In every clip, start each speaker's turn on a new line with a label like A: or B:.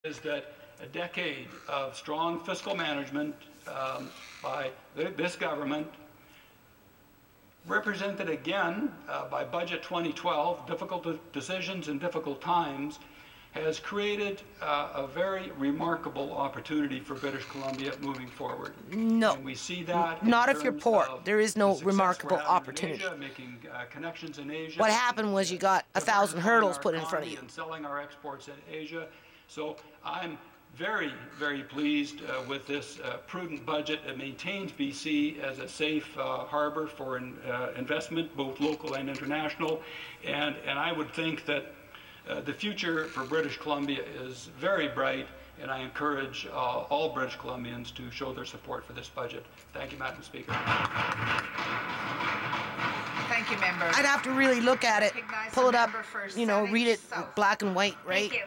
A: is that a decade of strong fiscal management by this government, represented again by Budget 2012, difficult decisions in difficult times, has created a very remarkable opportunity for British Columbia moving forward.
B: No.
A: And we see that
B: not if you're poor. There is no remarkable opportunity.
A: Asia, making connections in Asia.
B: What happened was you got 1,000 hurdles put in front of you.
A: And selling our exports in Asia. So I'm very, very pleased with this prudent budget. It maintains BC as a safe harbor for investment, both local and international. And I would think that the future for British Columbia is very bright, and I encourage all British Columbians to show their support for this budget. Thank you, Madam Speaker.
C: Thank you, member.
B: I'd have to really look at it, pull it up, read it black and white, right?
D: Thank you.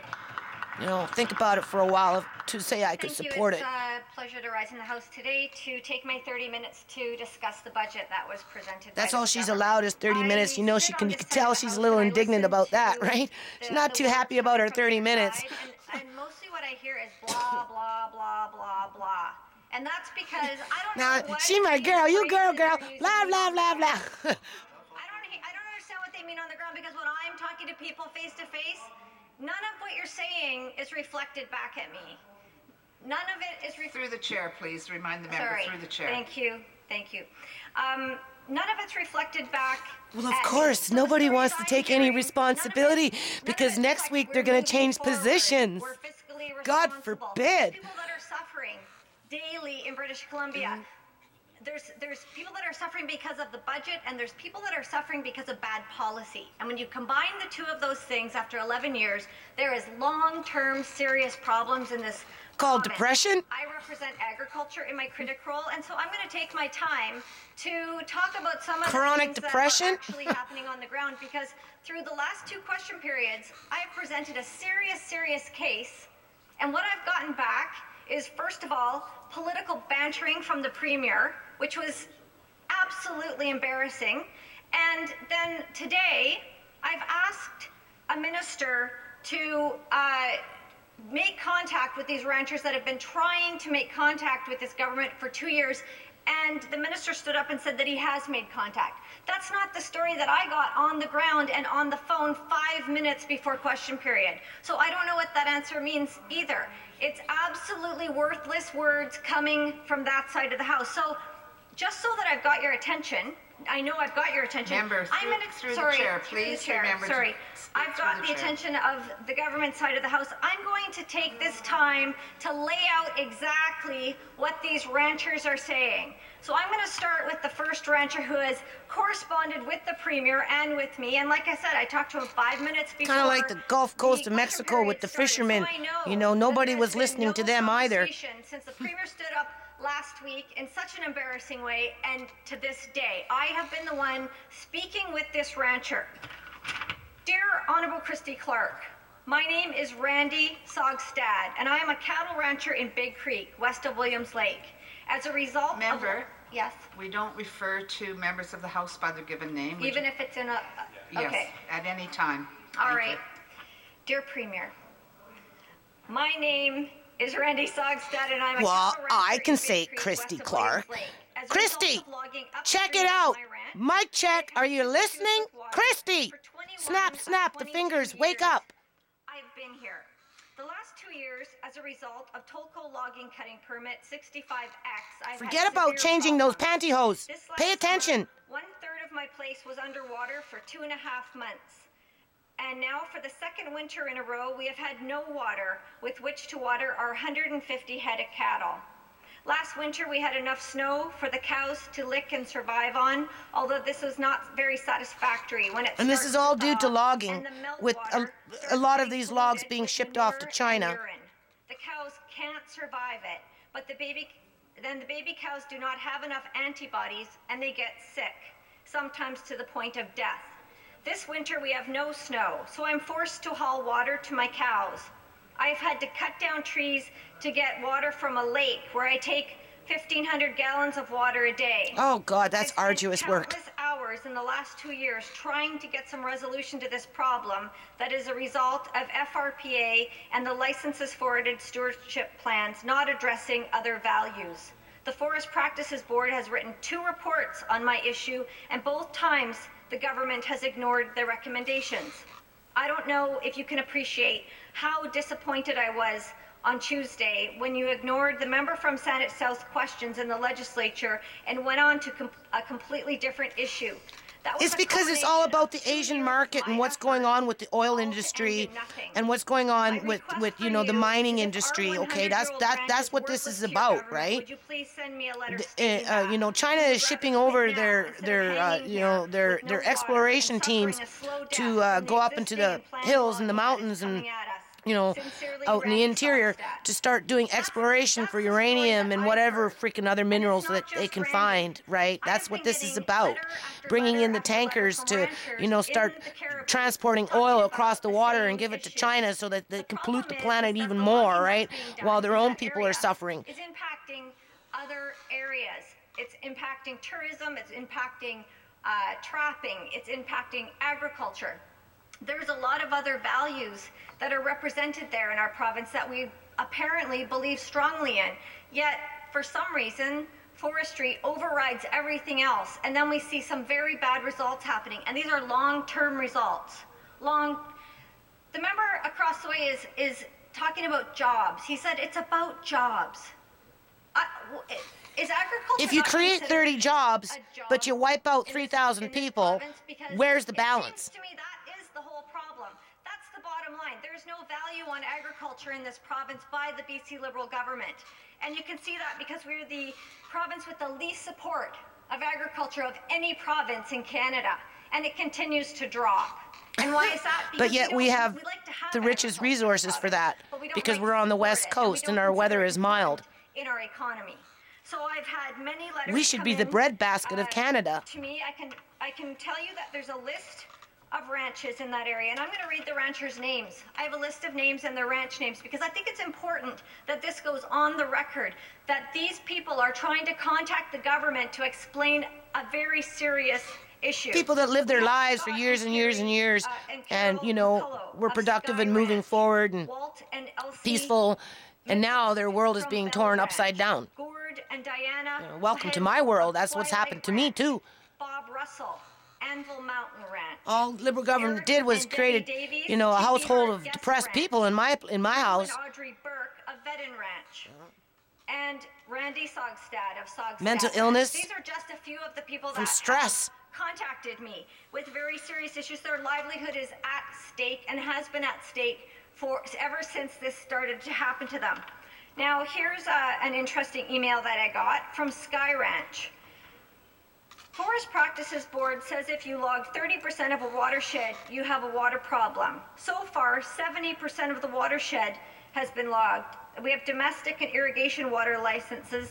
B: Think about it for a while to say I could support it.
D: It's a pleasure to rise in the House today to take my 30 minutes to discuss the budget that was presented.
B: That's all she's allowed is 30 minutes. You can tell she's a little indignant about that, right? She's not too happy about her 30 minutes.
D: And mostly what I hear is blah, blah, blah, blah, blah. And that's because I don't know what...
B: She my girl, you girl, blah, blah, blah, blah.
D: I don't understand what they mean on the ground, because when I'm talking to people face to face, none of what you're saying is reflected back at me. None of it is
C: through the chair, please. Remind the member. Through the chair.
D: Thank you. None of it's reflected back.
B: Well, of course, nobody wants to take any responsibility because next week they're going to change positions. God forbid.
D: People that are suffering daily in British Columbia. There's people that are suffering because of the budget, and there's people that are suffering because of bad policy. And when you combine the two of those things after 11 years, there is long-term serious problems in this
B: called depression.
D: I represent agriculture in my critic role, and so I'm going to take my time to talk about some of
B: chronic
D: the things
B: depression
D: that are actually happening on the ground, because through the last two question periods, I have presented a serious case, and what I've gotten back is, first of all, political bantering from the Premier, which was absolutely embarrassing. And then today, I've asked a minister to make contact with these ranchers that have been trying to make contact with this government for 2 years, and the minister stood up and said that he has made contact. That's not the story that I got on the ground and on the phone 5 minutes before question period. So I don't know what that answer means either. It's absolutely worthless words coming from that side of the House. So just so that I've got your attention, I know I've got your attention.
C: Member, through the chair, please remember.
D: Sorry, I've got the attention of the government side of the House. I'm going to take this time to lay out exactly what these ranchers are saying. So I'm going to start with the first rancher who has corresponded with the Premier and with me. And like I said, I talked to him 5 minutes before.
B: Kind of like the Gulf Coast of Mexico with the fishermen. So nobody was listening to them either.
D: Since the Premier stood up last week in such an embarrassing way, and to this day, I have been the one speaking with this rancher. Dear Honourable Christy Clark, my name is Randy Sogstad, and I am a cattle rancher in Big Creek, west of Williams Lake. As a result
C: Member,
D: yes?
C: We don't refer to members of the House by their given name.
D: Even if it's in a...
C: Yes,
D: okay.
C: at any time.
D: All right. Dear Premier, my name is Randy Sogstad, and I'm a
B: Well,
D: cattle
B: I
D: rancher
B: can
D: in
B: say
D: Big Creek,
B: Christy
D: west of
B: Clark.
D: Williams Lake. As a
B: Christy,
D: result of logging
B: check it
D: upstream
B: out.
D: of my ranch,
B: Mic check. Are you listening? Christy,
D: for 21
B: snap,
D: of
B: snap the
D: 22
B: fingers. Wake
D: years,
B: up.
D: I've been here. The last 2 years, as a result of Tolko logging cutting permit 65X, I've
B: Forget
D: had
B: about
D: severe
B: changing those
D: problems.
B: pantyhose.
D: This last
B: Pay attention.
D: summer, 1/3 of my place was underwater for 2.5 months. And now for the second winter in a row, we have had no water with which to water our 150 head of cattle. Last winter, we had enough snow for the cows to lick and survive on, although this was not very satisfactory when it
B: And this is all due to logging, with a lot of these logs
D: polluted
B: being
D: with
B: shipped off to
D: manure and
B: China.
D: urine. The cows can't survive it, but the baby cows do not have enough antibodies and they get sick, sometimes to the point of death. This winter we have no snow, so I'm forced to haul water to my cows. I've had to cut down trees to get water from a lake where I take 1,500 gallons of water a day.
B: Oh, God, that's
D: I've spent
B: arduous work.
D: countless hours hours in the last 2 years trying to get some resolution to this problem that is a result of FRPA and the licenses forwarded stewardship plans not addressing other values. The Forest Practices Board has written 2 reports on my issue, and both times the government has ignored their recommendations. I don't know if you can appreciate how disappointed I was on Tuesday when you ignored the member from Saanich South's questions in the legislature and went on to a completely different issue.
B: It's because it's all about the Asian market and what's going on with the oil industry and what's going on with the mining industry. Okay, that's what this is about, right?
D: Would you please send me a letter
B: China is shipping over their exploration teams to go up into the hills and the mountains and out in the interior to start doing exploration for uranium and whatever freaking other minerals that they can find, right? That's what this is about. Bringing in the tankers to, start transporting oil across the water and give it to China so that they can pollute the planet even more, right? While their own people are suffering.
D: It's impacting other areas. It's impacting tourism. It's impacting trapping. It's impacting agriculture. There's a lot of other values that are represented there in our province that we apparently believe strongly in. Yet, for some reason, forestry overrides everything else. And then we see some very bad results happening. And these are long-term results. The member across the way is talking about jobs. He said it's about jobs. Is agriculture
B: if you create 30 jobs, but you wipe out 3,000 people, where's the balance?
D: To me, that is the whole problem. That's the bottom line. There's no value on agriculture in this province by the BC Liberal government. And you can see that because we're the province with the least support of agriculture of any province in Canada. And it continues to drop. And why is that? Because
B: but yet we have the richest resources for that because we're on the West Coast and our weather is mild.
D: In our economy. So I've had many letters.
B: We should be the breadbasket of Canada.
D: To me, I can tell you that there's a list of ranches in that area, and I'm going to read the ranchers' names. I have a list of names and their ranch names because I think it's important that this goes on the record, that these people are trying to contact the government to explain a very serious issue.
B: People that live their lives for years and years and years, and were productive and moving forward and peaceful. And now their world is being torn upside down.
D: And Diana,
B: welcome to my world. That's what's happened to me, too.
D: Bob Russell, Anvil Mountain Ranch.
B: All Liberal government did was created, a household of depressed people in my house.
D: Audrey Burke of Vedden Ranch. And Randy Sogstad of Sogstad.
B: Mental illness.
D: These are just a few of the people that
B: and stress.
D: Contacted me with very serious issues. Their livelihood is at stake and has been at stake ever since this started to happen to them. Now, here's an interesting email that I got from Sky Ranch. Forest Practices Board says if you log 30% of a watershed, you have a water problem. So far, 70% of the watershed has been logged. We have domestic and irrigation water licenses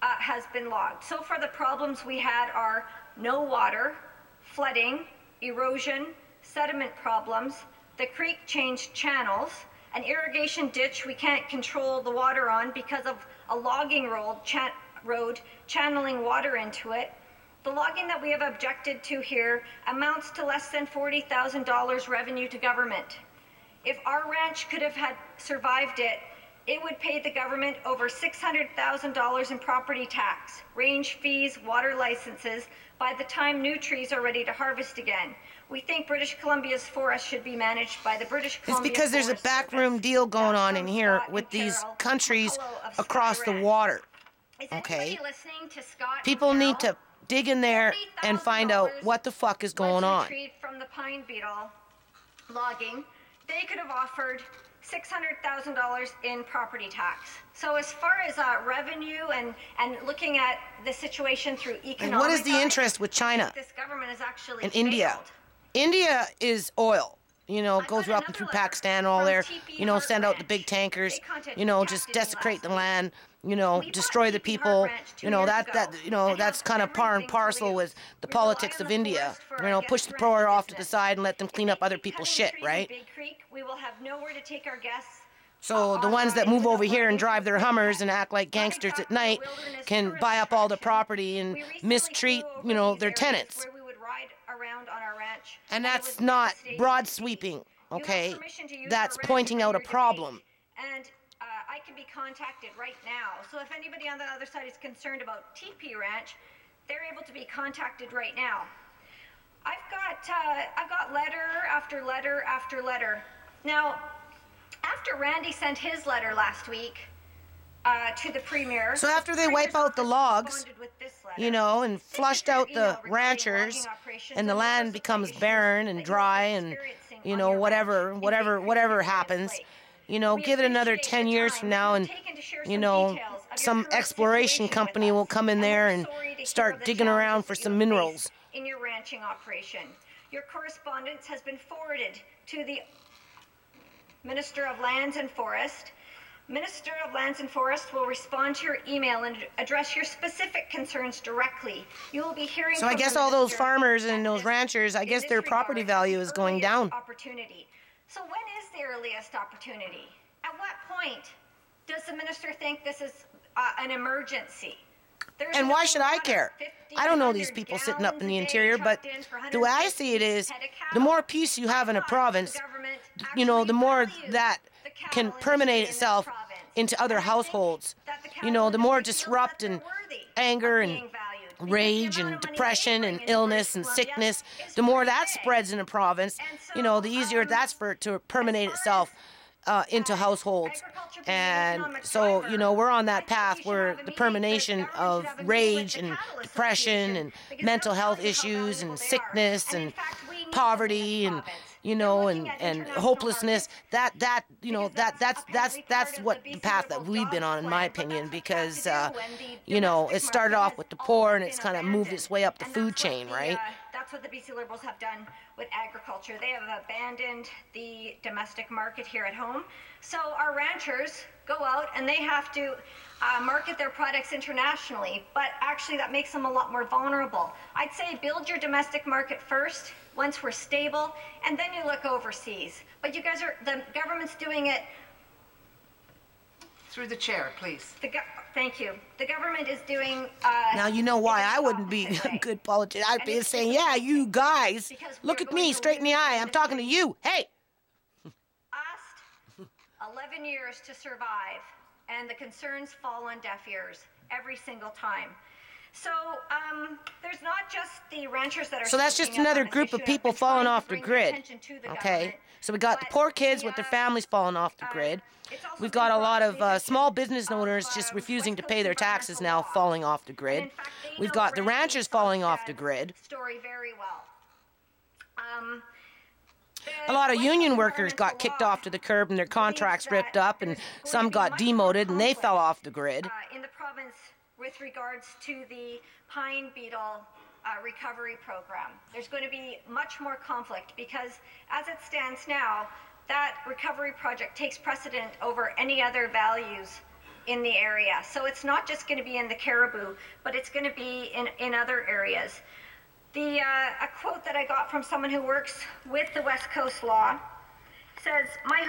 D: has been logged. So far, the problems we had are no water, flooding, erosion, sediment problems. The creek changed channels, an irrigation ditch we can't control the water on because of a logging road channeling water into it. The logging that we have objected to here amounts to less than $40,000 revenue to government. If our ranch could have survived it, it would pay the government over $600,000 in property tax, range fees, water licenses by the time new trees are ready to harvest again. We think British Columbia's forests should be managed by the British Columbia
B: It's because there's a backroom deal going on in here with these countries across the water. Okay? People need to dig in there and find out what the fuck is going on.
D: From the pine beetle logging, they could have offered $600,000 in property tax. So as far as revenue and looking at the situation through economic...
B: And what is the interest with China
D: this government is actually
B: and India?
D: failed.
B: India is oil. Go through up and through Pakistan, all there. Send out the big tankers. Just desecrate the land. Destroy the people. That's kind of par and parcel with the politics of India. Push the poor off to the side and let them clean up other people's shit, right?
D: We will have nowhere to take our guests.
B: So the ones that move over here and drive their Hummers and act like gangsters at night can buy up all the property and mistreat, their tenants.
D: around on our ranch.
B: And
D: it
B: that's
D: was
B: not
D: devastating
B: broad
D: to see.
B: sweeping,
D: You have
B: okay?
D: permission to use
B: That's
D: your ranch
B: pointing out a
D: under debate.
B: problem.
D: And I can be contacted right now. So if anybody on the other side is concerned about TP Ranch, they're able to be contacted right now. I've got letter after letter after letter. Now, after Randy sent his letter last week to the Premier.
B: So after they wipe out the logs, you know, and flushed out the ranchers, and the land becomes barren and dry and, you know, whatever happens, you know, give it another 10 years from now and, you know, some exploration company will come in there and start digging around for some minerals.
D: In your ranching operation. Your correspondence has been forwarded to the Minister of Lands and Forest. Minister of Lands and Forest will respond to your email and address your specific concerns directly. You will be hearing
B: So I
D: from
B: guess
D: the
B: all those
D: minister
B: farmers and those
D: at
B: ranchers, I
D: in
B: guess
D: this
B: their
D: regard,
B: property value is going
D: earliest
B: down.
D: Opportunity. So when is the earliest opportunity? At what point does the minister think this is an emergency?
B: And why should I care? I don't know these people sitting up in the interior, but the way I see it is, the more peace you have in a province, you know, the more that can permeate itself into other households. You know, the more disrupt and anger and rage and depression and illness and sickness, the more that spreads in a province, you know, the easier that's for it to permeate itself into households. And so, you know, we're on that path where the permeation of rage and depression and mental health issues and sickness and poverty and, you know, and hopelessness, that's what the path that we've been on, in my opinion, because, you know, it started off with the poor and it's kind of moved its way up the food chain, right?
D: That's what the BC Liberals have done with agriculture. They have abandoned the domestic market here at home. So our ranchers go out and they have to market their products internationally, but actually that makes them a lot more vulnerable. I'd say build your domestic market first, once we're stable, and then you look overseas. But you guys the government's doing it.
C: Through the chair, please.
D: Thank you. The government is doing...
B: now, you know why I wouldn't be a good politician. I'd be saying, yeah, you guys, look at me straight in the eye. I'm talking to you. Hey!
D: Asked 11 years to survive, and the concerns fall on deaf ears every single time. So there's not just the ranchers that are...
B: So that's just another group of people falling off the grid. Okay? So we got the poor kids with their families falling off the grid. We've got a lot of small business owners just refusing to pay their taxes now falling off the grid. We've got the ranchers falling off the grid.
D: Story very well.
B: A lot of union workers got kicked off to the curb and their contracts ripped up, and some got demoted and they fell off the grid.
D: In the province with regards to the pine beetle recovery program. There's going to be much more conflict because as it stands now, that recovery project takes precedent over any other values in the area. So it's not just going to be in the caribou, but it's going to be in other areas. A quote that I got from someone who works with the West Coast Law says, "My